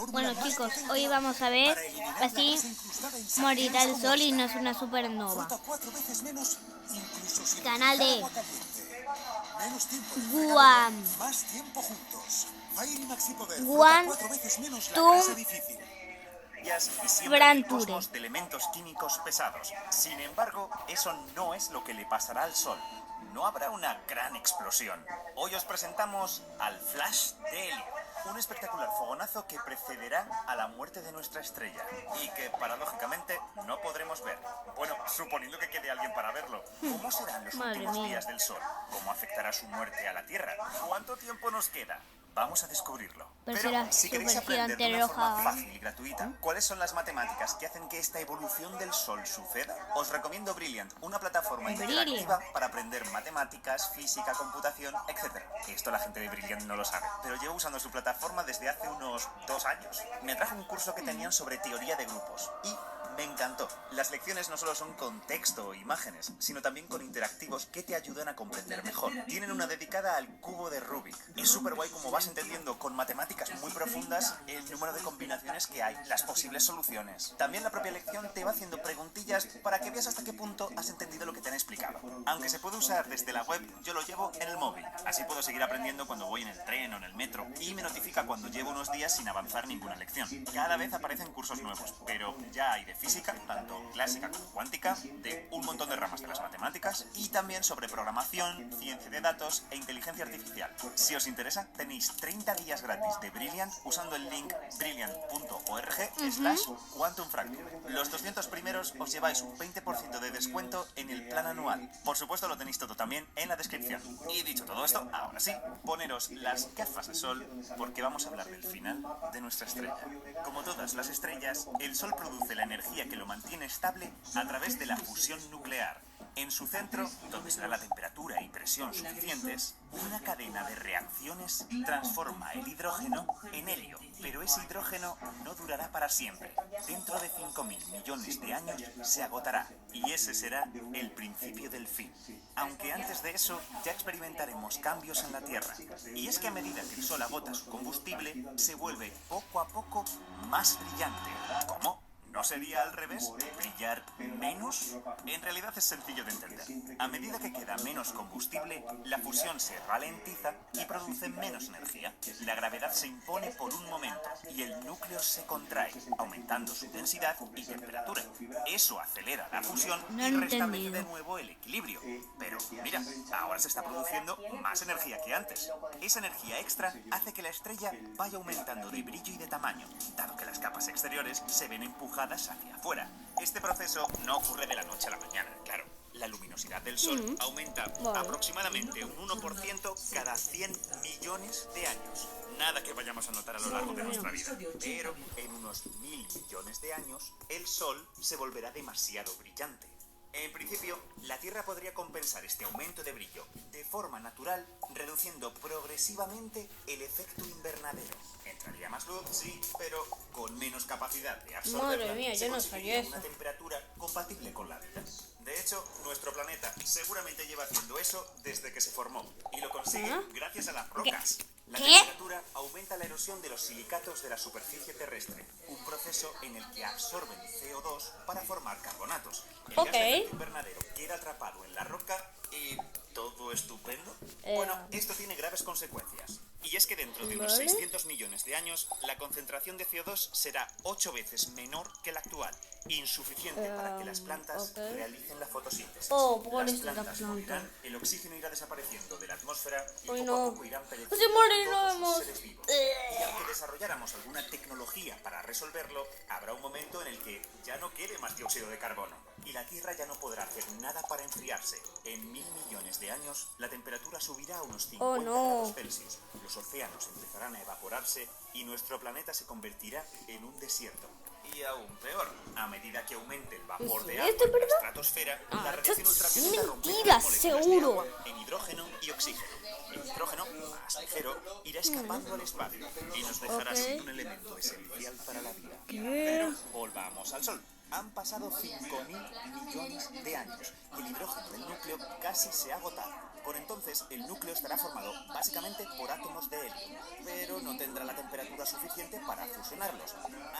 Bueno chicos, hoy vamos a ver así morirá el sol y no es una supernova. Canal de Guam. Guam Siempre cosmos de elementos químicos pesados. Sin embargo, eso no es lo que le pasará al Sol. No habrá una gran explosión. Hoy os presentamos al Flash de Helio, un espectacular fogonazo que precederá a la muerte de nuestra estrella y que, paradójicamente, no podremos ver. Bueno, suponiendo que quede alguien para verlo. ¿Cómo serán los últimos días del Sol? ¿Cómo afectará su muerte a la Tierra? ¿Cuánto tiempo nos queda? Vamos a descubrirlo. Pero si queréis aprender de una forma fácil y gratuita cuáles son las matemáticas que hacen que esta evolución del Sol suceda, os recomiendo Brilliant, una plataforma interactiva para aprender matemáticas, física, computación, etc. Esto la gente de Brilliant no lo sabe, pero llevo usando su plataforma desde hace unos 2 años. Me trajo un curso que tenían sobre teoría de grupos y me encantó. Las lecciones no solo son con texto o imágenes, sino también con interactivos que te ayudan a comprender mejor. Tienen una dedicada al cubo de Rubik. Es súper guay como vas entendiendo con matemáticas muy profundas el número de combinaciones que hay, las posibles soluciones. También la propia lección te va haciendo preguntillas para que veas hasta qué punto has entendido lo que te han explicado. Aunque se puede usar desde la web, yo lo llevo en el móvil. Así puedo seguir aprendiendo cuando voy en el tren o en el metro y me notifica cuando llevo unos días sin avanzar ninguna lección. Cada vez aparecen cursos nuevos, pero ya hay de física, tanto clásica como cuántica, de un montón de ramas de las matemáticas y también sobre programación, ciencia de datos e inteligencia artificial. Si os interesa, tenéis 30 días gratis de Brilliant usando el link brilliant.org/Quantum Fracture. Los 200 primeros os lleváis un 20% de descuento en el plan anual. Por supuesto lo tenéis todo también en la descripción. Y dicho todo esto, ahora sí, poneros las gafas de sol porque vamos a hablar del final de nuestra estrella. Como todas las estrellas, el Sol produce la energía que lo mantiene estable a través de la fusión nuclear. En su centro, donde se da la temperatura y presión suficientes, una cadena de reacciones transforma el hidrógeno en helio. Pero ese hidrógeno no durará para siempre. Dentro de 5.000 millones de años se agotará. Y ese será el principio del fin. Aunque antes de eso ya experimentaremos cambios en la Tierra. Y es que a medida que el Sol agota su combustible, se vuelve poco a poco más brillante. ¿Cómo? ¿No sería al revés? ¿Brillar menos? En realidad es sencillo de entender. A medida que queda menos combustible, la fusión se ralentiza y produce menos energía. La gravedad se impone por un momento y el núcleo se contrae, aumentando su densidad y temperatura. Eso acelera la fusión y restablece de nuevo el equilibrio. Pero mira, ahora se está produciendo más energía que antes. Esa energía extra hace que la estrella vaya aumentando de brillo y de tamaño, dado que las capas exteriores se ven empujadas hacia afuera. Este proceso no ocurre de la noche a la mañana, claro. La luminosidad del Sol aumenta aproximadamente un 1% cada 100 millones de años. Nada que vayamos a notar a lo largo de nuestra vida. Pero en unos 1.000 millones de años, el Sol se volverá demasiado brillante. En principio, la Tierra podría compensar este aumento de brillo de forma natural, reduciendo progresivamente el efecto invernadero. Entraría más luz, sí, pero con menos capacidad de absorberla. Madre mía, yo no sabía eso. Una temperatura compatible con la vida. De hecho, nuestro planeta seguramente lleva haciendo eso desde que se formó. Y lo consigue gracias a las rocas. La temperatura aumenta la erosión de los silicatos de la superficie terrestre, un proceso en el que absorben CO2 para formar carbonatos. El gas de efecto invernadero queda atrapado en la roca y ¿todo estupendo? Bueno, esto tiene graves consecuencias. Y es que dentro de unos 600 millones de años, la concentración de CO2 será 8 veces menor que la actual, insuficiente para que las plantas realicen la fotosíntesis. Las plantas morirán, el oxígeno irá desapareciendo de la atmósfera y poco a poco irán pereciendo todos los seres vivos. Y aunque desarrolláramos alguna tecnología para resolverlo, habrá un momento en el que ya no quede más dióxido de carbono y la Tierra ya no podrá hacer nada para enfriarse. En 1.000 millones de años, la temperatura subirá a unos 50 grados Celsius. Los océanos empezarán a evaporarse y nuestro planeta se convertirá en un desierto. Y aún peor, a medida que aumente el vapor de agua en la estratosfera, la radiación ultravioleta romperá las moléculas de agua en hidrógeno y oxígeno. El hidrógeno, más ligero, irá escapando al espacio y nos dejará sin un elemento esencial para la vida. Pero volvamos al Sol. Han pasado 5.000 millones de años y el hidrógeno del núcleo casi se ha agotado. Por entonces, el núcleo estará formado básicamente por átomos de helio, pero no tendrá la temperatura suficiente para fusionarlos,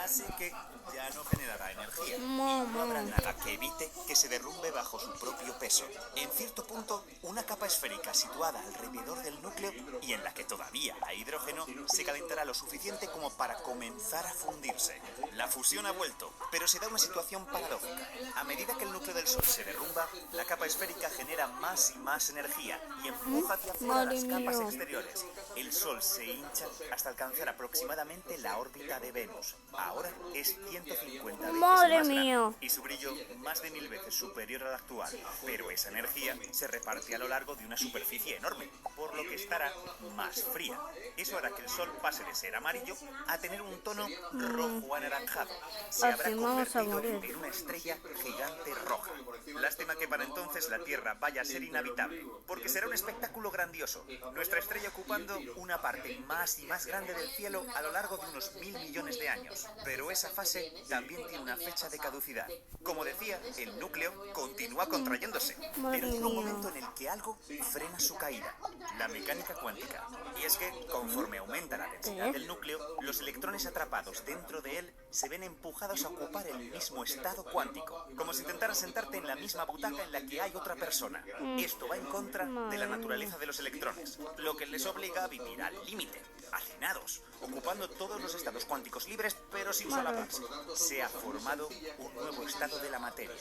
así que ya no generará energía. No habrá nada que evite que se derrumbe bajo su propio peso. En cierto punto, una capa esférica situada alrededor del núcleo y en la que todavía hay hidrógeno se calentará lo suficiente como para comenzar a fundirse. La fusión ha vuelto, pero se da una situación paradójica. A medida que el núcleo del Sol se derrumba, la capa esférica genera más y más energía y empuja hacia afuera las capas exteriores. El Sol se hincha hasta alcanzar aproximadamente la órbita de Venus. Ahora es 150 veces más grande y su brillo más de 1000 veces superior al actual. Pero esa energía se reparte a lo largo de una superficie enorme, por lo que estará más fría. Eso hará que el Sol pase de ser amarillo a tener un tono rojo anaranjado. Se habrá convertido en una estrella gigante roja. Lástima que para entonces la Tierra vaya a ser inhabitable, porque será un espectáculo grandioso. Nuestra estrella ocupando una parte más y más grande del cielo a lo largo de unos 1000 millones de años. Pero esa fase también tiene una fecha de caducidad. Como decía, el núcleo continúa contrayéndose, pero llega un momento en el que algo frena su caída: la mecánica cuántica. Y es que, conforme aumenta la densidad del núcleo, los electrones atrapados dentro de él se ven empujados a ocupar el mismo estado cuántico, como si intentaras sentarte en la misma butaca en la que hay otra persona. Esto va en contra de la naturaleza de los electrones, lo que les obliga a vivir al límite, hacinados, ocupando todos los estados cuánticos libres, pero sin solaparse. Se ha formado un nuevo estado de la materia,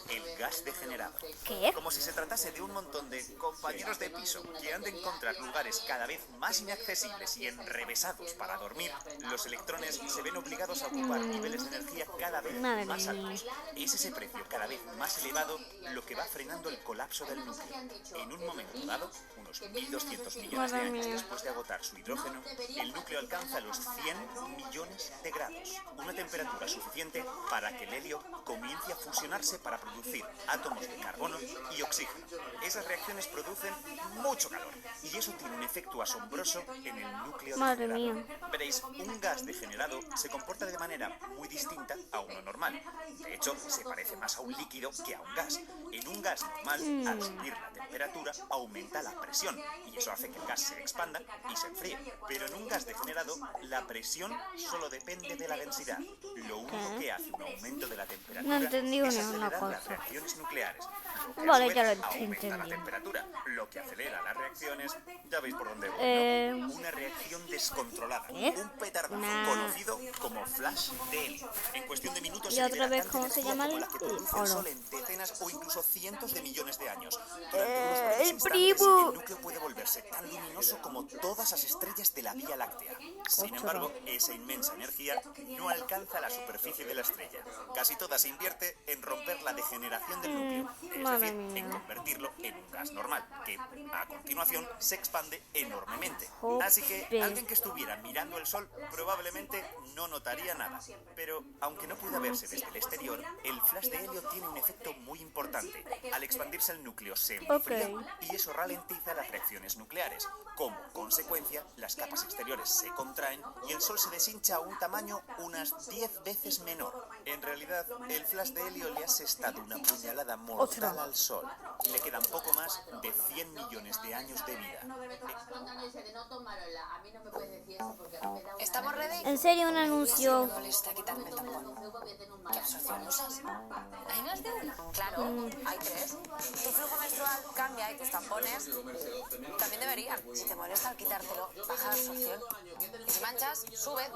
el gas degenerado. ¿Qué? Como si se tratase de un montón de compañeros de piso que han de encontrar lugares cada vez más inaccesibles y enrevesados para dormir, los electrones se ven obligados a ocupar niveles de energía cada vez más altos. Es ese precio cada vez más elevado lo que va frenando el colapso del núcleo. En un momento dado, unos 1200 millones de años después de agotar su hidrógeno, el núcleo alcanza los 100 millones de grados, una temperatura suficiente para que el helio comience a fusionarse para producir átomos de carbono y oxígeno. Esas reacciones producen mucho calor y eso tiene un efecto asombroso en el núcleo degenerado. Veréis, un gas degenerado se comporta de manera muy distinta a uno normal. De hecho, se parece más a un líquido que a un gas. En un gas normal, al subir la temperatura, aumenta la presión y eso hace que el gas se expanda y se enfríe. Pero en un gas degenerado, la presión solo depende de la densidad. Lo único que hace un aumento de la temperatura es acelerar las reacciones nucleares. Vale, ya lo aumenta la temperatura, lo que acelera las reacciones. Ya veis por dónde voy, ¿no? Una reacción descontrolada, un petardazo conocido como flash de helio. En cuestión de minutos ¿Y se otra libera vez tanta cómo se energía llama como la que produce el Sol en decenas o incluso cientos de millones de años. Durante unos breves el instantes, primo. el núcleo puede volverse tan luminoso como todas las estrellas de la Vía Láctea. Sin embargo, esa inmensa energía no alcanza la superficie de la estrella. Casi toda se invierte en romper la degeneración del núcleo, es decir, en convertirlo en un gas normal, que a continuación se expande enormemente. Así que alguien que estuviera mirando el Sol probablemente no notaría nada. Pero aunque no pueda verse desde el exterior, el flash de helio tiene un efecto muy importante. Al expandirse el núcleo se enfría y eso ralentiza las reacciones nucleares. Como consecuencia, las capas exteriores se contraen y el Sol se deshincha a un tamaño unas 10 veces menor. En realidad, el flash de helio le ha asestado una puñalada mortal al Sol. Le quedan poco más de 100 millones de años de vida. ¿Estamos ready? ¿En serio un anuncio? Me molesta quitarme el tampón. ¿Qué absorción usas? ¿Hay más de una? Claro, hay 3. Tu flujo menstrual cambia y tus tampones también deberían. Si te molesta al quitártelo, baja la absorción. Y si manchas, sube.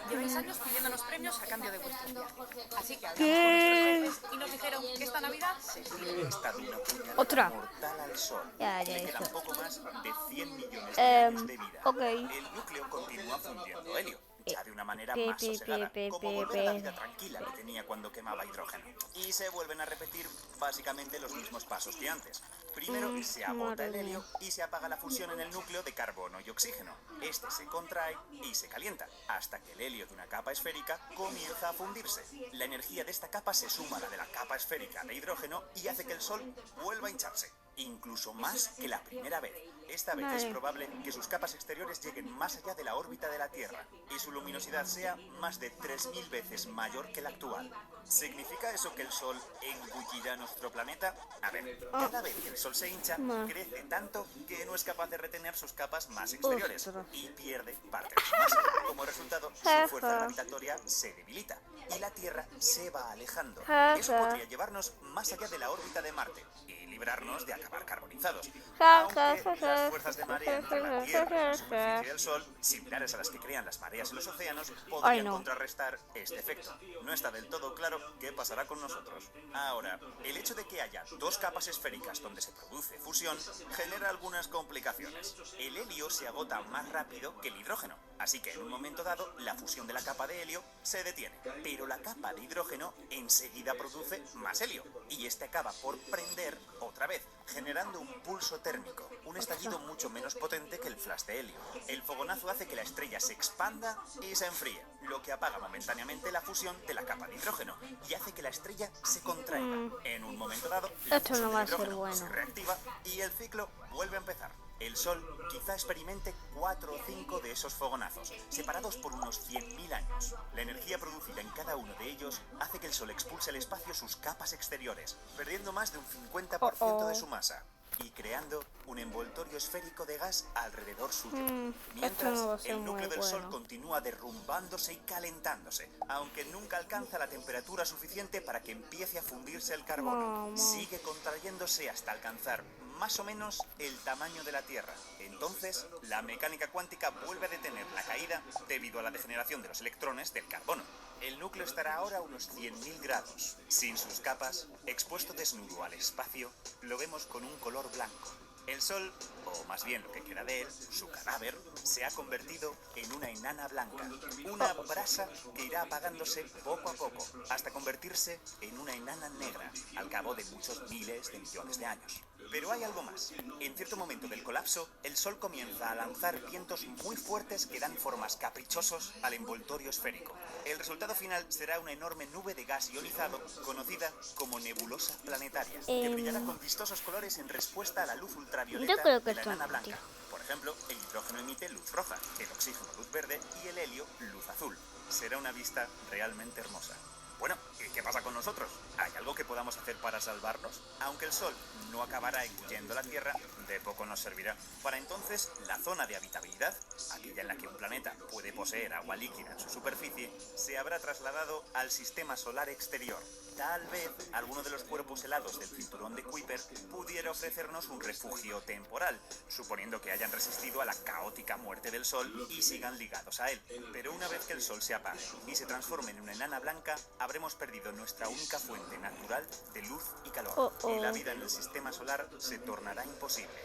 Lleváis años pidiéndonos premios a cambio de vuestros viajes. Así que ¿Qué? hablamos con nuestros jefes y nos dijeron que esta Navidad se Está de una puñalada Otra. mortal al Sol. Ya, Le quedan eso. poco más de 100 millones de años de vida. ok. El núcleo continúa fundiendo helio, ya de una manera más sosegada, como volver a la vida tranquila que tenía cuando quemaba hidrógeno. Y se vuelven a repetir básicamente los mismos pasos que antes. Primero se agota el helio y se apaga la fusión en el núcleo de carbono y oxígeno. Este se contrae y se calienta, hasta que el helio de una capa esférica comienza a fundirse. La energía de esta capa se suma a la de la capa esférica de hidrógeno y hace que el Sol vuelva a hincharse, incluso más que la primera vez. Esta vez Vale. es probable que sus capas exteriores lleguen más allá de la órbita de la Tierra y su luminosidad sea más de 3000 veces mayor que la actual. ¿Significa eso que el Sol engullirá nuestro planeta? A ver, cada vez que el Sol se hincha, No. crece tanto que no es capaz de retener sus capas más exteriores Ostras. y pierde parte de su masa. Como resultado, su fuerza gravitatoria se debilita y la Tierra se va alejando. Eso podría llevarnos más allá de la órbita de Marte y librarnos de acabar carbonizados. Aunque las fuerzas de marea entre la Tierra y la superficie del Sol, similares a las que crean las mareas en los océanos, podrían no. contrarrestar este efecto. No está del todo claro qué pasará con nosotros. Ahora, el hecho de que haya dos capas esféricas donde se produce fusión genera algunas complicaciones. El helio se agota más rápido que el hidrógeno, así que en un momento dado la fusión de la capa de helio se detiene. Pero la capa de hidrógeno enseguida produce más helio y este acaba por prender otra vez, generando un pulso térmico, un estallido mucho menos potente que el flash de helio. El fogonazo hace que la estrella se expanda y se enfríe, lo que apaga momentáneamente la fusión de la capa de hidrógeno y hace que la estrella se contraiga. En un momento dado, la Esto fusión no va de a ser hidrógeno bueno. se reactiva y el ciclo vuelve a empezar. El Sol quizá experimente 4 o 5 de esos fogonazos, separados por unos 100.000 años. La energía producida en cada uno de ellos hace que el Sol expulse al espacio sus capas exteriores, perdiendo más de un 50% de su masa y creando un envoltorio esférico de gas alrededor suyo. Esto no va a Mientras, ser el núcleo muy del Sol bueno. continúa derrumbándose y calentándose, aunque nunca alcanza la temperatura suficiente para que empiece a fundirse el carbono. Mamá. Sigue contrayéndose hasta alcanzar más o menos el tamaño de la Tierra. Entonces, la mecánica cuántica vuelve a detener la caída debido a la degeneración de los electrones del carbono. El núcleo estará ahora a unos 100.000 grados. Sin sus capas, expuesto desnudo al espacio, lo vemos con un color blanco. El Sol, o más bien lo que queda de él, su cadáver, se ha convertido en una enana blanca, una brasa que irá apagándose poco a poco, hasta convertirse en una enana negra, al cabo de muchos miles de millones de años. Pero hay algo más. En cierto momento del colapso, el Sol comienza a lanzar vientos muy fuertes que dan formas caprichosos al envoltorio esférico. El resultado final será una enorme nube de gas ionizado conocida como nebulosa planetaria, que brillará con vistosos colores en respuesta a la luz ultravioleta Yo creo que de la esto enana no, blanca. tío. Por ejemplo, el hidrógeno emite luz roja, el oxígeno luz verde y el helio luz azul. Será una vista realmente hermosa. Bueno, ¿y qué pasa con nosotros? ¿Hay algo que podamos hacer para salvarnos? Aunque el Sol no acabará engullendo la Tierra, de poco nos servirá. Para entonces, la zona de habitabilidad, aquella en la que un planeta puede poseer agua líquida en su superficie, se habrá trasladado al sistema solar exterior. Tal vez alguno de los cuerpos helados del cinturón de Kuiper pudiera ofrecernos un refugio temporal, suponiendo que hayan resistido a la caótica muerte del Sol y sigan ligados a él. Pero una vez que el Sol se apague y se transforme en una enana blanca, habremos perdido nuestra única fuente natural de luz y calor. Y la vida en el sistema solar se tornará imposible.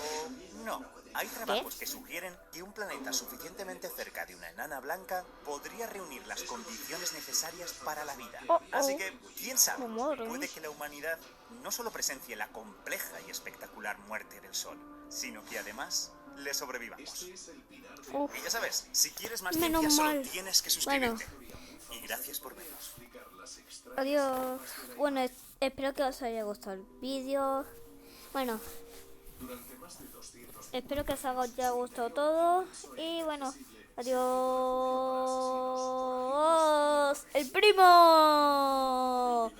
O no. Hay trabajos que sugieren que un planeta suficientemente cerca de una enana blanca podría reunir las condiciones necesarias para la vida. Así que, quién sabe, puede que la humanidad no solo presencie la compleja y espectacular muerte del Sol, sino que además le sobrevivamos. Y ya sabes, si quieres más ciencia Menos solo mal. tienes que suscribirte. Y gracias por vernos. Adiós. Bueno, espero que os haya gustado el vídeo. Bueno, espero que os haya gustado todo. Y bueno, adiós. ¡El primo!